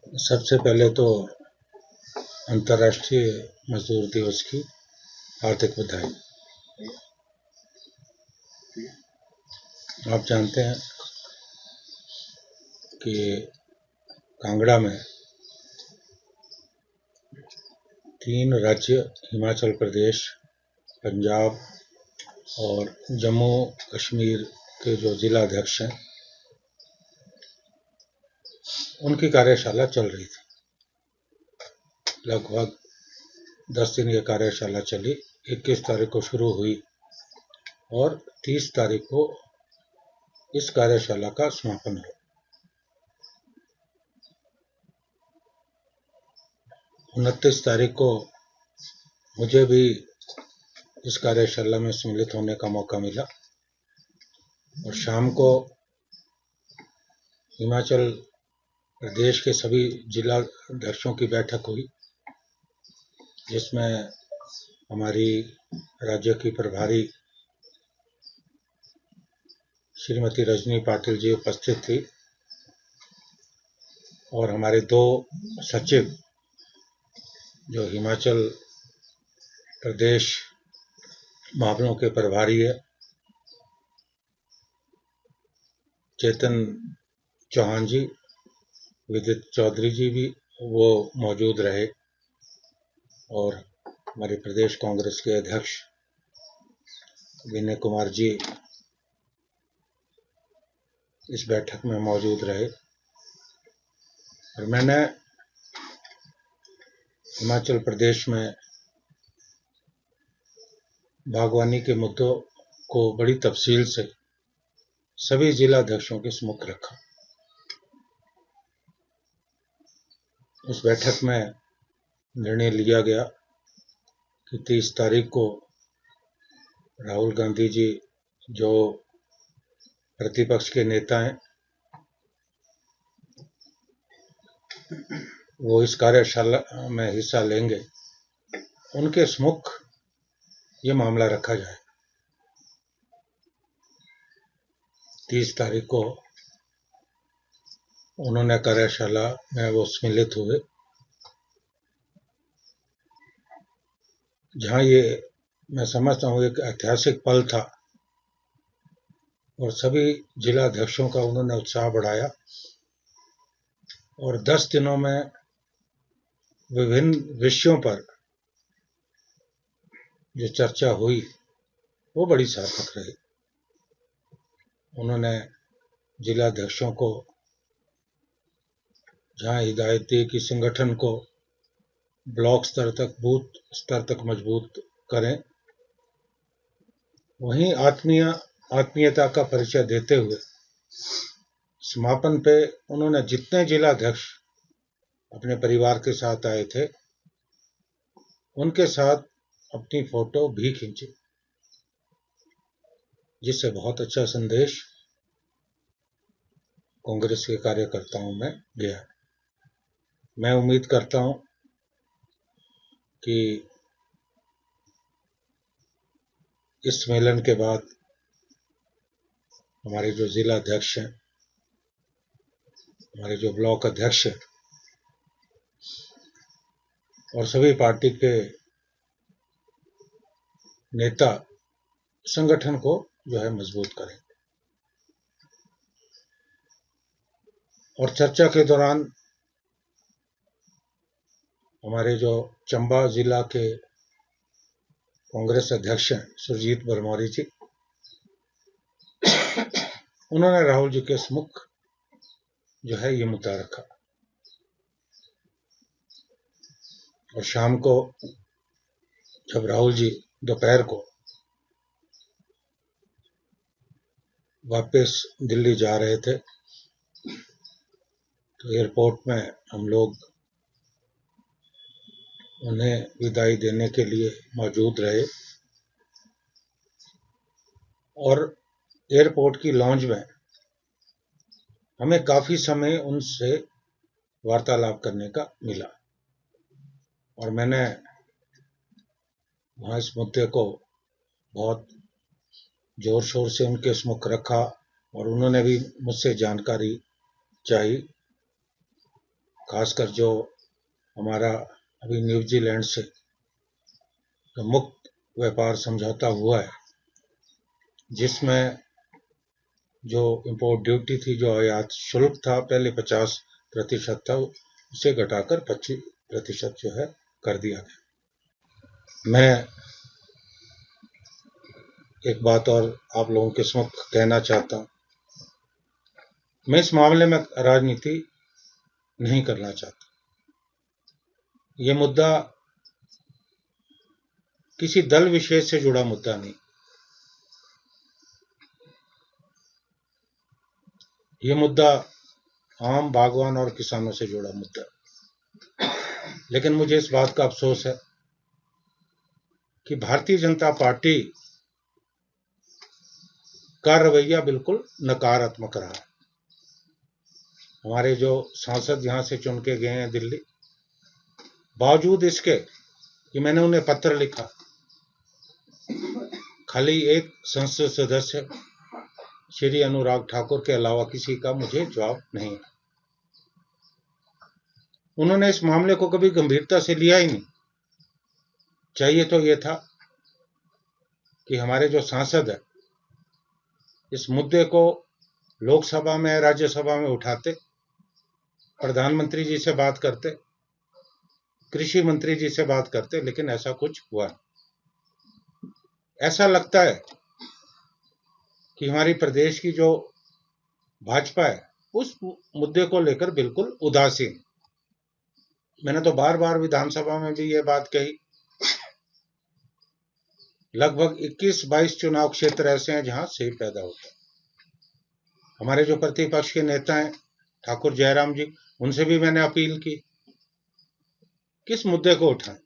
सबसे पहले तो अंतर्राष्ट्रीय मजदूर दिवस की हार्दिक बधाई। आप जानते हैं कि कांगड़ा में 3 राज्य हिमाचल प्रदेश, पंजाब और जम्मू कश्मीर के जो जिलाध्यक्ष हैं उनकी कार्यशाला चल रही थी। लगभग 10 दिन ये कार्यशाला चली। 21 तारीख को शुरू हुई और 30 तारीख को इस कार्यशाला का समापन हुआ। 29 तारीख को मुझे भी इस कार्यशाला में सम्मिलित होने का मौका मिला और शाम को हिमाचल प्रदेश के सभी जिला अध्यक्षों की बैठक हुई, जिसमें हमारी राज्य की प्रभारी श्रीमती रजनी पाटिल जी उपस्थित थी और हमारे 2 सचिव जो हिमाचल प्रदेश मामलों के प्रभारी है, चेतन चौहान जी, विदित चौधरी जी भी वो मौजूद रहे और हमारे प्रदेश कांग्रेस के अध्यक्ष विनय कुमार जी इस बैठक में मौजूद रहे और मैंने हिमाचल प्रदेश में बागवानी के मुद्दों को बड़ी तफसील से सभी जिलाध्यक्षों के सम्मुख रखा। उस बैठक में निर्णय लिया गया कि 30 तारीख को राहुल गांधी जी जो प्रतिपक्ष के नेता हैं वो इस कार्यशाला में हिस्सा लेंगे, उनके सम्मुख ये मामला रखा जाए। 30 तारीख को उन्होंने कार्यशाला में वो सम्मिलित हुए, जहां ये मैं समझता हूं एक ऐतिहासिक पल था और सभी जिलाध्यक्षों का उन्होंने उत्साह बढ़ाया और 10 दिनों में विभिन्न विषयों पर जो चर्चा हुई वो बड़ी सार्थक रही। उन्होंने जिलाध्यक्षों को जहां हिदायत दी कि संगठन को ब्लॉक स्तर तक, बूथ स्तर तक मजबूत करें, वहीं आत्मीयता का परिचय देते हुए समापन पे उन्होंने जितने जिलाध्यक्ष अपने परिवार के साथ आए थे उनके साथ अपनी फोटो भी खींची, जिससे बहुत अच्छा संदेश कांग्रेस के कार्यकर्ताओं में गया। मैं उम्मीद करता हूं कि इस सम्मेलन के बाद हमारे जो जिला अध्यक्ष हैं, हमारे जो ब्लॉक अध्यक्ष हैं और सभी पार्टी के नेता संगठन को जो है मजबूत करें। और चर्चा के दौरान हमारे जो चंबा जिला के कांग्रेस अध्यक्ष हैं सुरजीत भरमौरी जी, उन्होंने राहुल जी के सम्मुख जो है ये मुद्दा रखा और शाम को जब राहुल जी दोपहर को वापस दिल्ली जा रहे थे तो एयरपोर्ट में हम लोग उन्हें विदाई देने के लिए मौजूद रहे और एयरपोर्ट की लॉन्ज में हमें काफी समय उनसे वार्तालाप करने का मिला और मैंने वहां इस मुद्दे को बहुत जोर शोर से उनके सम्मुख रखा और उन्होंने भी मुझसे जानकारी चाही खासकर जो हमारा अभी न्यूजीलैंड से तो मुक्त व्यापार समझौता हुआ है, जिसमें जो इंपोर्ट ड्यूटी थी, जो आयात शुल्क था, पहले 50% था, उसे घटाकर 25% जो है कर दिया गया। मैं एक बात और आप लोगों के समक्ष कहना चाहता हूं। मैं इस मामले में राजनीति नहीं करना चाहता। ये मुद्दा किसी दल विशेष से जुड़ा मुद्दा नहीं, ये मुद्दा आम बागवान और किसानों से जुड़ा मुद्दा है। लेकिन मुझे इस बात का अफसोस है कि भारतीय जनता पार्टी का रवैया बिल्कुल नकारात्मक रहा है। हमारे जो सांसद यहां से चुन के गए हैं दिल्ली, बावजूद इसके कि मैंने उन्हें पत्र लिखा, खाली एक संसद सदस्य श्री अनुराग ठाकुर के अलावा किसी का मुझे जवाब नहीं है। उन्होंने इस मामले को कभी गंभीरता से लिया ही नहीं। चाहिए तो यह था कि हमारे जो सांसद है इस मुद्दे को लोकसभा में, राज्यसभा में उठाते, प्रधानमंत्री जी से बात करते, कृषि मंत्री जी से बात करते, लेकिन ऐसा कुछ हुआ नहीं। ऐसा लगता है कि हमारी प्रदेश की जो भाजपा है उस मुद्दे को लेकर बिल्कुल उदासीन। मैंने तो बार बार विधानसभा में भी यह बात कही। लगभग 21-22 चुनाव क्षेत्र ऐसे हैं जहां सेब पैदा होता है। हमारे जो प्रतिपक्ष के नेता हैं ठाकुर जयराम जी, उनसे भी मैंने अपील की किस मुद्दे को उठाएं,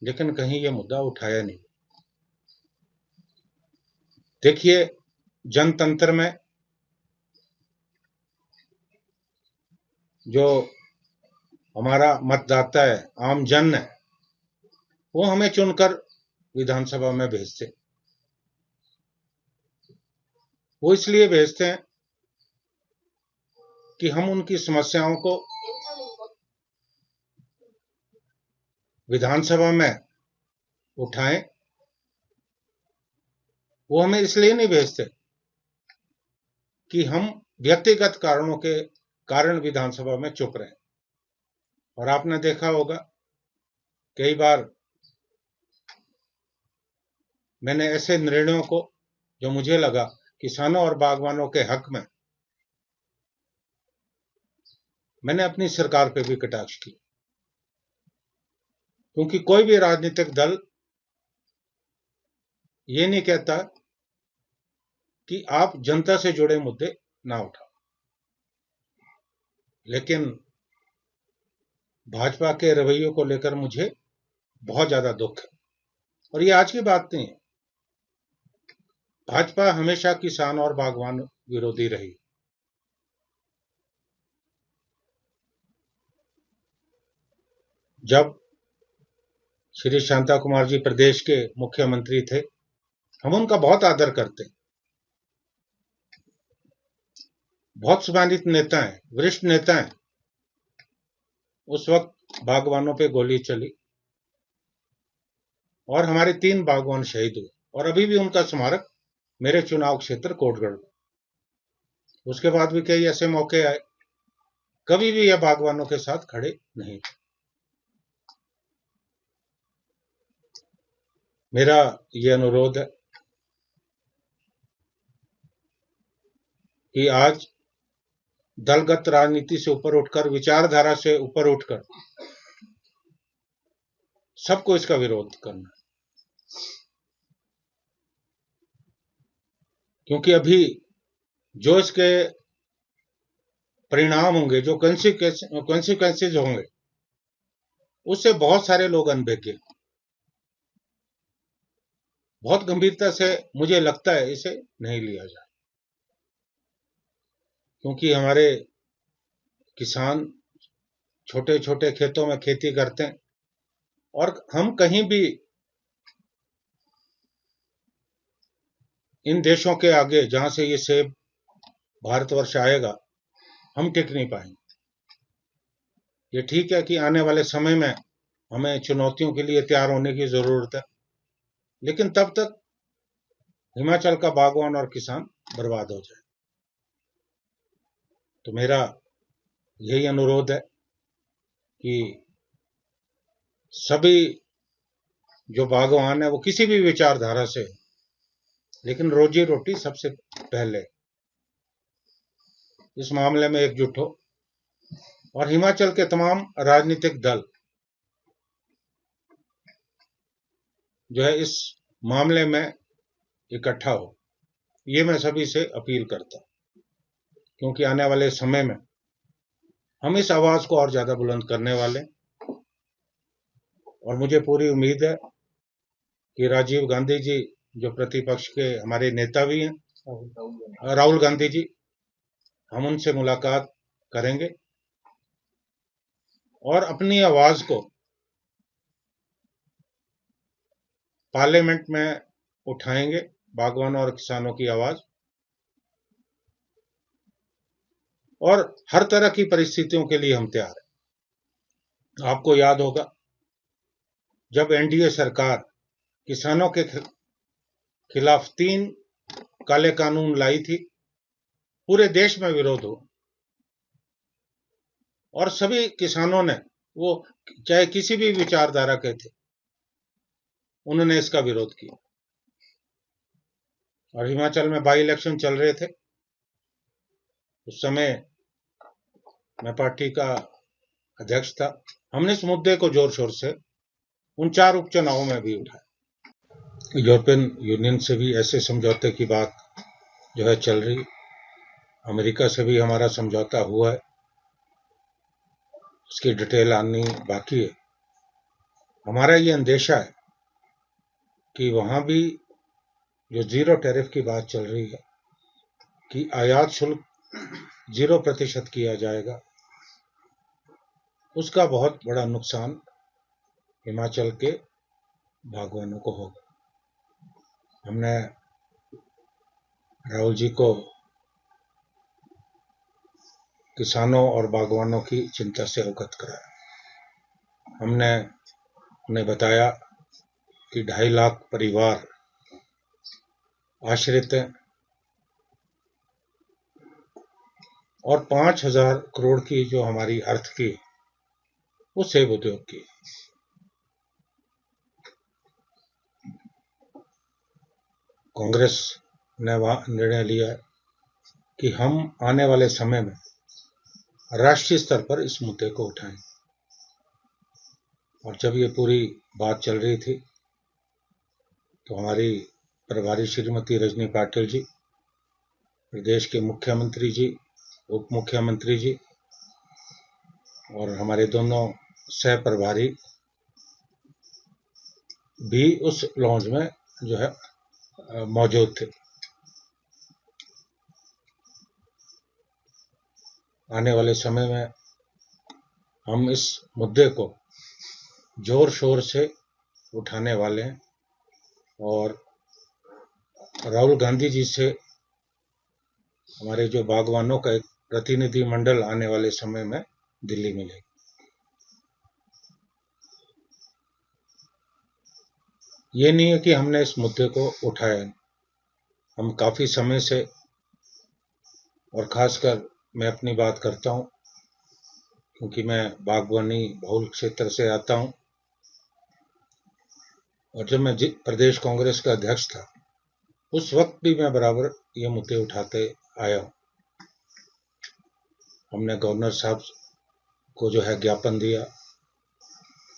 लेकिन कहीं यह मुद्दा उठाया नहीं। देखिए, जनतंत्र में जो हमारा मतदाता है, आम जन है, वो हमें चुनकर विधानसभा में भेजते। वो इसलिए भेजते हैं कि हम उनकी समस्याओं को विधानसभा में उठाएं। वो हमें इसलिए नहीं भेजते कि हम व्यक्तिगत कारणों के कारण विधानसभा में चुप रहें। और आपने देखा होगा कई बार मैंने ऐसे निर्णयों को जो मुझे लगा किसानों और बागवानों के हक में, मैंने अपनी सरकार पे भी कटाक्ष की, क्योंकि कोई भी राजनीतिक दल ये नहीं कहता कि आप जनता से जुड़े मुद्दे ना उठाओ। लेकिन भाजपा के रवैये को लेकर मुझे बहुत ज्यादा दुख है। और ये आज की बात नहीं है, भाजपा हमेशा किसान और बागवान विरोधी रही। जब श्री शांता कुमार जी प्रदेश के मुख्यमंत्री थे, हम उनका बहुत आदर करते, बहुत सम्मानित नेता हैं, वरिष्ठ नेता हैं। उस वक्त बागवानों पे गोली चली और हमारे 3 बागवान शहीद हुए, और अभी भी उनका स्मारक मेरे चुनाव क्षेत्र कोटगढ़ में। उसके बाद भी कई ऐसे मौके आए, कभी भी यह बागवानों के साथ खड़े नहीं थे। मेरा यह अनुरोध है कि आज दलगत राजनीति से ऊपर उठकर, विचारधारा से ऊपर उठकर सबको इसका विरोध करना है। क्योंकि अभी जो इसके परिणाम होंगे, जो कॉन्सिक्वेंसेज होंगे, उससे बहुत सारे लोग अनभिज्ञ, बहुत गंभीरता से मुझे लगता है इसे नहीं लिया जाए। क्योंकि हमारे किसान छोटे छोटे खेतों में खेती करते हैं, और हम कहीं भी इन देशों के आगे जहां से ये सेब भारतवर्ष आएगा, हम टिक नहीं पाएंगे। ये ठीक है कि आने वाले समय में हमें चुनौतियों के लिए तैयार होने की जरूरत है, लेकिन तब तक हिमाचल का बागवान और किसान बर्बाद हो जाए। तो मेरा यही अनुरोध है कि सभी जो बागवान है वो किसी भी विचारधारा से, लेकिन रोजी रोटी सबसे पहले, इस मामले में एकजुट हो और हिमाचल के तमाम राजनीतिक दल जो है इस मामले में इकट्ठा हो। ये मैं सभी से अपील करता हूं, क्योंकि आने वाले समय में हम इस आवाज को और ज्यादा बुलंद करने वाले, और मुझे पूरी उम्मीद है कि राजीव गांधी जी जो प्रतिपक्ष के हमारे नेता भी हैं, राहुल गांधी जी, हम उनसे मुलाकात करेंगे और अपनी आवाज को पार्लियामेंट में उठाएंगे, बागवानों और किसानों की आवाज। और हर तरह की परिस्थितियों के लिए हम तैयार हैं। आपको याद होगा जब एनडीए सरकार किसानों के खिलाफ 3 काले कानून लाई थी, पूरे देश में विरोध हो और सभी किसानों ने, वो चाहे किसी भी विचारधारा के थे, उन्होंने इसका विरोध किया। और हिमाचल में बाई इलेक्शन चल रहे थे, उस समय मैं पार्टी का अध्यक्ष था। हमने इस मुद्दे को जोर शोर से उन 4 उपचुनावों में भी उठाया। यूरोपियन यूनियन से भी ऐसे समझौते की बात जो है चल रही, अमेरिका से भी हमारा समझौता हुआ है, उसकी डिटेल आनी बाकी है। हमारा ये अंदेशा है कि वहां भी जो 0 टैरिफ की बात चल रही है कि आयात शुल्क 0% किया जाएगा, उसका बहुत बड़ा नुकसान हिमाचल के बागवानों को होगा। हमने राहुल जी को किसानों और बागवानों की चिंता से अवगत कराया। हमने उन्हें बताया कि 2.5 लाख परिवार आश्रित हैं और 5,000 करोड़ की जो हमारी अर्थ की, वो सेब उद्योग की। कांग्रेस ने वहां निर्णय लिया है कि हम आने वाले समय में राष्ट्रीय स्तर पर इस मुद्दे को उठाएं। और जब ये पूरी बात चल रही थी तो हमारी प्रभारी श्रीमती रजनी पाटिल जी, प्रदेश के मुख्यमंत्री जी, उप मुख्यमंत्री जी और हमारे दोनों सह प्रभारी भी उस लॉन्च में जो है मौजूद थे। आने वाले समय में हम इस मुद्दे को जोर शोर से उठाने वाले हैं और राहुल गांधी जी से हमारे जो बागवानों का एक प्रतिनिधि मंडल आने वाले समय में दिल्ली मिलेगा। ये नहीं है कि हमने इस मुद्दे को उठाया, हम काफी समय से, और खासकर मैं अपनी बात करता हूं क्योंकि मैं बागवानी बहुल क्षेत्र से आता हूं, और जब मैं प्रदेश कांग्रेस का अध्यक्ष था उस वक्त भी मैं बराबर ये मुद्दे उठाते आया हूं। हमने गवर्नर साहब को जो है ज्ञापन दिया,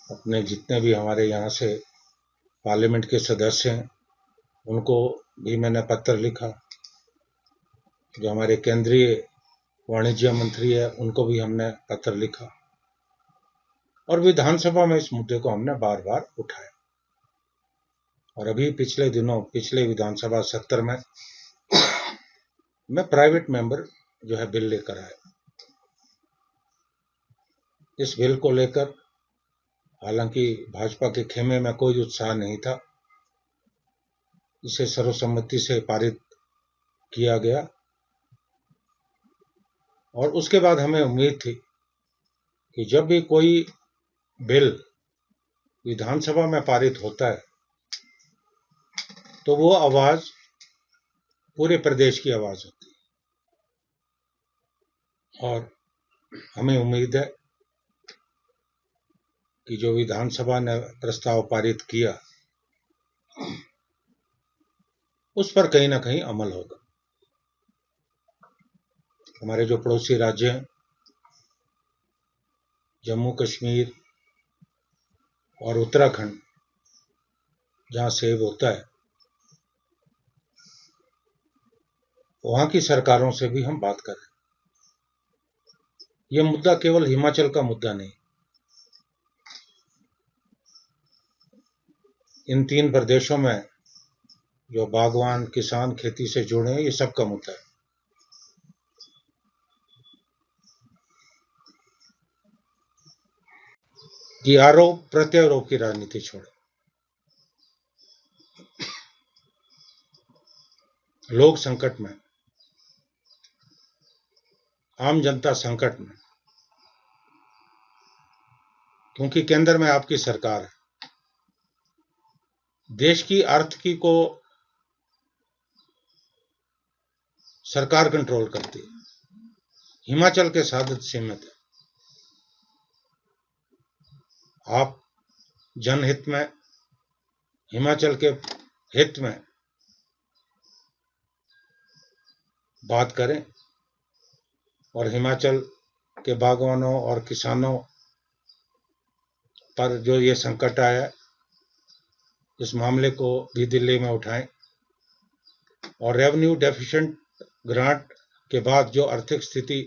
अपने जितने भी हमारे यहाँ से पार्लियामेंट के सदस्य हैं उनको भी मैंने पत्र लिखा, जो हमारे केंद्रीय वाणिज्य मंत्री है उनको भी हमने पत्र लिखा, और विधानसभा में इस मुद्दे को हमने बार बार उठाया। और अभी पिछले दिनों, पिछले विधानसभा सत्र में मैं प्राइवेट मेंबर जो है बिल लेकर आया। इस बिल को लेकर हालांकि भाजपा के खेमे में कोई उत्साह नहीं था, इसे सर्वसम्मति से पारित किया गया और उसके बाद हमें उम्मीद थी कि जब भी कोई बिल विधानसभा में पारित होता है तो वो आवाज पूरे प्रदेश की आवाज होती है। और हमें उम्मीद है कि जो विधानसभा ने प्रस्ताव पारित किया उस पर कहीं ना कहीं अमल होगा। हमारे जो पड़ोसी राज्य हैं, जम्मू कश्मीर और उत्तराखंड, जहां सेब होता है, वहां की सरकारों से भी हम बात करें। यह मुद्दा केवल हिमाचल का मुद्दा नहीं, इन 3 प्रदेशों में जो बागवान किसान खेती से जुड़े हैं, ये सबका मुद्दा है। कि आरोप प्रत्यारोप की राजनीति छोड़े। लोग संकट में, आम जनता संकट में, क्योंकि केंद्र में आपकी सरकार है। देश की आर्थिकी को सरकार कंट्रोल करती है, हिमाचल के साथ सीमित है। आप जनहित में, हिमाचल के हित में बात करें और हिमाचल के बागवानों और किसानों पर जो ये संकट आया, इस मामले को भी दिल्ली में उठाएं और रेवेन्यू डेफिशिएंट ग्रांट के बाद जो आर्थिक स्थिति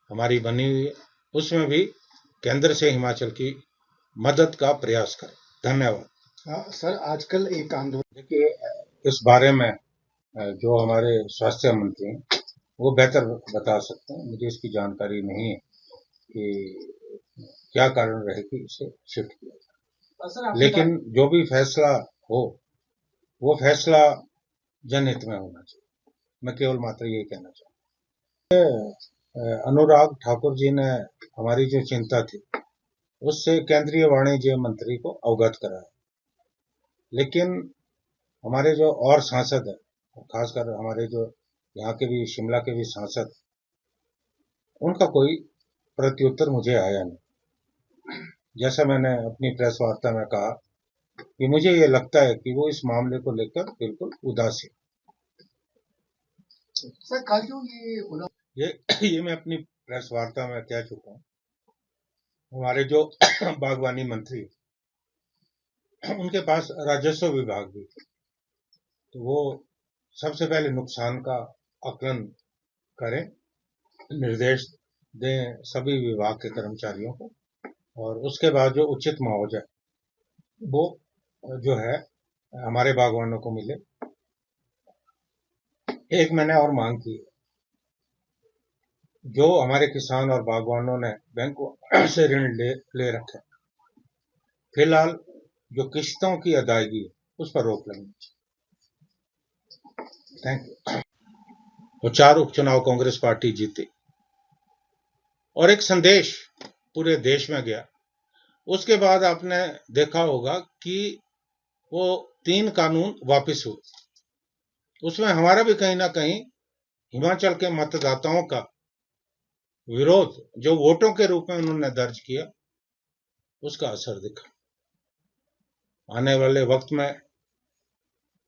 हमारी बनी हुई है, उसमें भी केंद्र से हिमाचल की मदद का प्रयास करें। धन्यवाद। सर, आजकल एक आंदोलन, देखिए, इस बारे में जो हमारे स्वास्थ्य मंत्री हैं वो बेहतर बता सकते हैं। मुझे इसकी जानकारी नहीं है कि क्या कारण रहे कि इसे शिफ्ट किया जाए, लेकिन जो भी फैसला हो वो फैसला जनहित में होना चाहिए। मैं केवल मात्र ये कहना चाहूँ। अनुराग ठाकुर जी ने हमारी जो चिंता थी उससे केंद्रीय वाणिज्य मंत्री को अवगत कराया, लेकिन हमारे जो और सांसद है, खासकर हमारे जो यहाँ के भी, शिमला के भी सांसद, उनका कोई प्रत्युत्तर मुझे आया नहीं। जैसा मैंने अपनी प्रेस वार्ता में कहा कि मुझे ये लगता है कि वो इस मामले को लेकर बिल्कुल उदास है। सर, कल जो ये मैं अपनी प्रेस वार्ता में कह चुका हूँ। हमारे जो बागवानी मंत्री, उनके पास राजस्व विभाग भी है, तो वो सबसे पहले नुकसान का आकलन करें, निर्देश दें सभी विभाग के कर्मचारियों को, और उसके बाद जो उचित मुआवजा वो जो है हमारे बागवानों को मिले। एक मैंने और मांग की है, जो हमारे किसान और बागवानों ने बैंकों से ऋण ले रखे, फिलहाल जो किश्तों की अदायगी है उस पर रोक लगनी चाहिए। Thank you. तो 4 उपचुनाव कांग्रेस पार्टी जीती और एक संदेश पूरे देश में गया। उसके बाद आपने देखा होगा कि वो 3 कानून वापस हुए। उसमें हमारा भी कहीं ना कहीं हिमाचल के मतदाताओं का विरोध जो वोटों के रूप में उन्होंने दर्ज किया, उसका असर दिखा। आने वाले वक्त में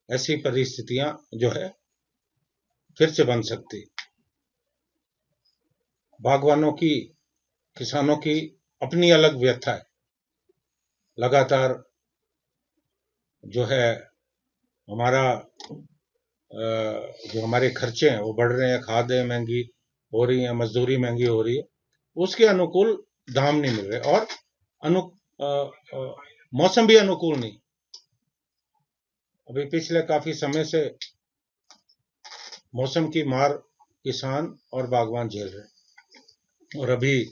ऐसी परिस्थितियां जो है फिर से बन सकती। बागवानों की, किसानों की अपनी अलग व्यथा है। लगातार जो है हमारा जो हमारे खर्चे हैं वो बढ़ रहे हैं, खादें महंगी हो रही हैं, मजदूरी महंगी हो रही है, उसके अनुकूल दाम नहीं मिल रहे और मौसम भी अनुकूल नहीं। अभी पिछले काफी समय से मौसम की मार किसान और बागवान झेल रहे हैं, और अभी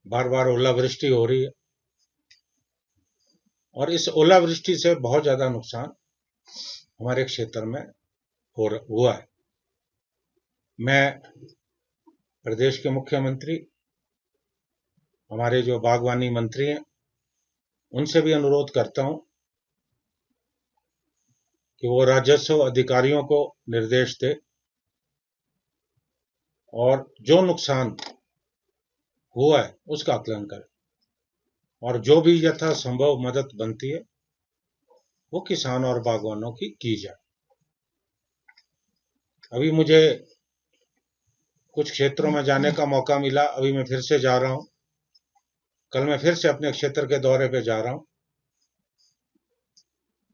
बार बार ओलावृष्टि हो रही है, और इस ओलावृष्टि से बहुत ज्यादा नुकसान हमारे क्षेत्र में हुआ है। मैं प्रदेश के मुख्यमंत्री, हमारे जो बागवानी मंत्री हैं उनसे भी अनुरोध करता हूं कि वो राजस्व अधिकारियों को निर्देश दे और जो नुकसान हुआ है उसका आकलन करें और जो भी यथासंभव मदद बनती है वो किसान और बागवानों की जाए। अभी मुझे कुछ क्षेत्रों में जाने का मौका मिला, अभी मैं फिर से जा रहा हूं। कल मैं फिर से अपने क्षेत्र के दौरे पे जा रहा हूं।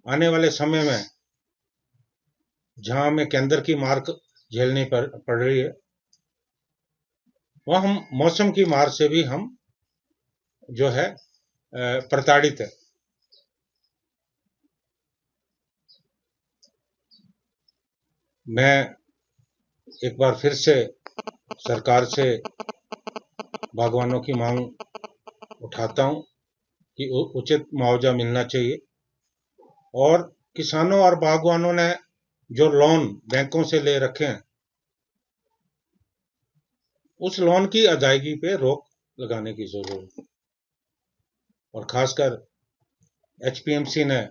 आने वाले समय में जहां हमें केंद्र की मार झेलनी पड़ रही है, वह हम मौसम की मार से भी हम जो है प्रताड़ित है। मैं एक बार फिर से सरकार से बागवानों की मांग उठाता हूं कि उचित मुआवजा मिलना चाहिए और किसानों और बागवानों ने जो लोन बैंकों से ले रखे हैं उस लोन की अदायगी पे रोक लगाने की जरूरत है। और खासकर एचपीएमसी ने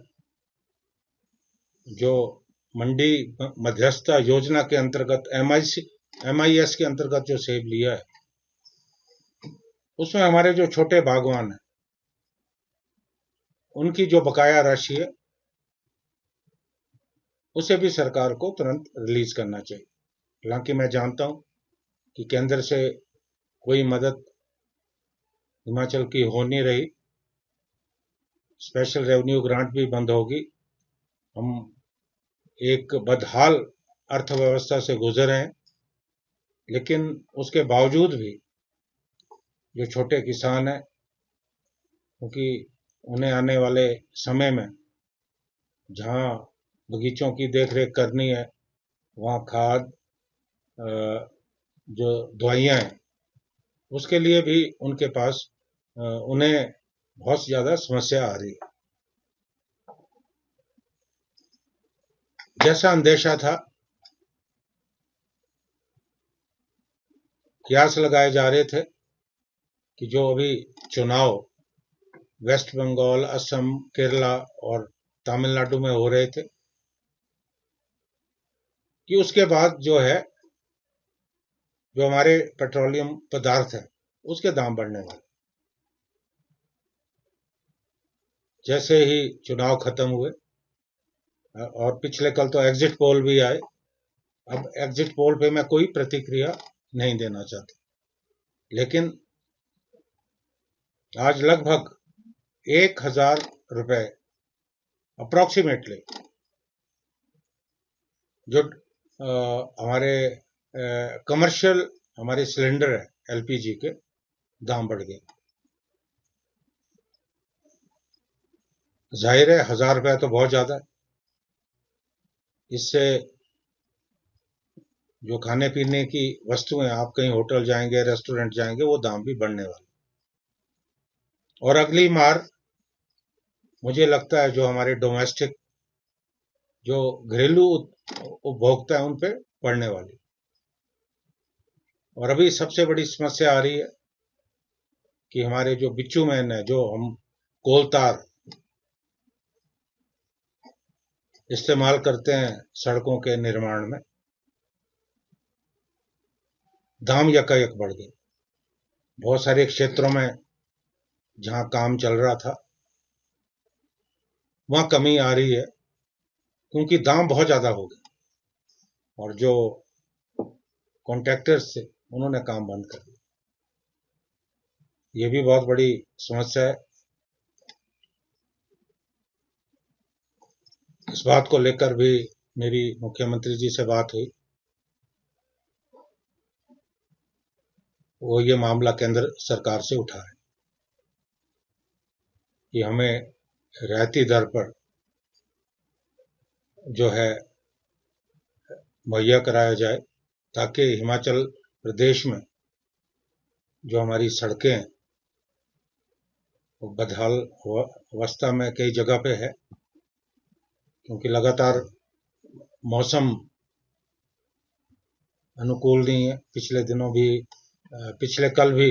जो मंडी मध्यस्थता योजना के अंतर्गत एमआईएस के अंतर्गत जो सेब लिया है, उसमें हमारे जो छोटे बागवान हैं उनकी जो बकाया राशि है उसे भी सरकार को तुरंत रिलीज करना चाहिए। हालांकि मैं जानता हूं कि केंद्र से कोई मदद हिमाचल की हो नहीं रही, स्पेशल रेवेन्यू ग्रांट भी बंद होगी। हम एक बदहाल अर्थव्यवस्था से गुजर रहे हैं, लेकिन उसके बावजूद भी जो छोटे किसान हैं, क्योंकि उन्हें आने वाले समय में जहां बगीचों की देखरेख करनी है वहां खाद जो दवाइयां हैं उसके लिए भी उनके पास उन्हें बहुत ज्यादा समस्या आ रही है। जैसा अंदेशा था, कयास लगाए जा रहे थे कि जो अभी चुनाव वेस्ट बंगाल, असम, केरला और तमिलनाडु में हो रहे थे कि उसके बाद जो है जो हमारे पेट्रोलियम पदार्थ है उसके दाम बढ़ने वाले। जैसे ही चुनाव खत्म हुए और पिछले कल तो एग्जिट पोल भी आए, अब एग्जिट पोल पे मैं कोई प्रतिक्रिया नहीं देना चाहता, लेकिन आज लगभग 1,000 रुपए अप्रोक्सीमेटली जो हमारे कमर्शियल हमारे सिलेंडर है एलपीजी के दाम बढ़ गए। जाहिर है 1,000 रुपए तो बहुत ज्यादा है। इससे जो खाने पीने की वस्तुएं, आप कहीं होटल जाएंगे, रेस्टोरेंट जाएंगे, वो दाम भी बढ़ने वाले। और अगली मार मुझे लगता है जो हमारे डोमेस्टिक जो घरेलू उपभोक्ता है उन पे पड़ने वाली। और अभी सबसे बड़ी समस्या आ रही है कि हमारे जो बिचूमैन है, जो हम कोलतार इस्तेमाल करते हैं सड़कों के निर्माण में, दाम यकायक बढ़ गए। बहुत सारे क्षेत्रों में जहां काम चल रहा था वहां कमी आ रही है क्योंकि दाम बहुत ज्यादा हो गए और जो कॉन्ट्रैक्टर्स थे उन्होंने काम बंद कर दिया। ये भी बहुत बड़ी समस्या है। इस बात को लेकर भी मेरी मुख्यमंत्री जी से बात हुई, वो ये मामला केंद्र सरकार से उठा है कि हमें रियायती दर पर जो है मुहैया कराया जाए ताकि हिमाचल प्रदेश में जो हमारी सड़कें हैं वो बदहाल अवस्था में कई जगह पे है, क्योंकि लगातार मौसम अनुकूल नहीं है। पिछले दिनों भी, पिछले कल भी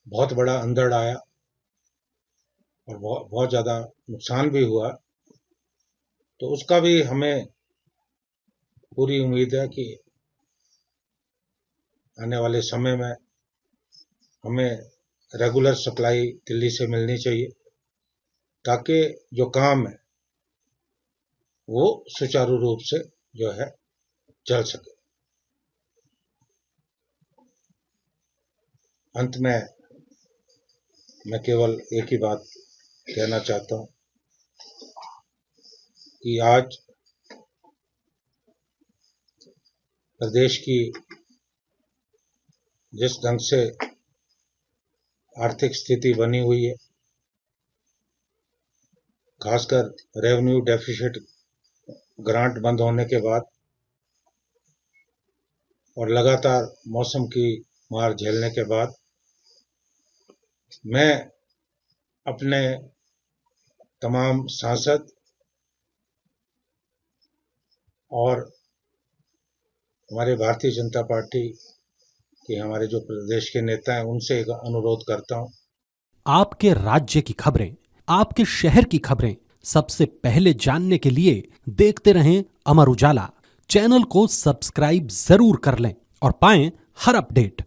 बहुत बड़ा अंधड़ आया और बहुत ज़्यादा नुकसान भी हुआ, तो उसका भी हमें पूरी उम्मीद है कि आने वाले समय में हमें रेगुलर सप्लाई दिल्ली से मिलनी चाहिए, ताकि जो काम है वो सुचारू रूप से जो है चल सके। अंत में मैं केवल एक ही बात कहना चाहता हूं कि आज प्रदेश की जिस ढंग से आर्थिक स्थिति बनी हुई है, खासकर रेवेन्यू डेफिसिट ग्रांट बंद होने के बाद और लगातार मौसम की मार झेलने के बाद, मैं अपने तमाम सांसद और हमारे भारतीय जनता पार्टी के हमारे जो प्रदेश के नेता हैं उनसे एक अनुरोध करता हूं। आपके राज्य की खबरें, आपके शहर की खबरें सबसे पहले जानने के लिए देखते रहें अमर उजाला। चैनल को सब्सक्राइब जरूर कर लें और पाएं हर अपडेट।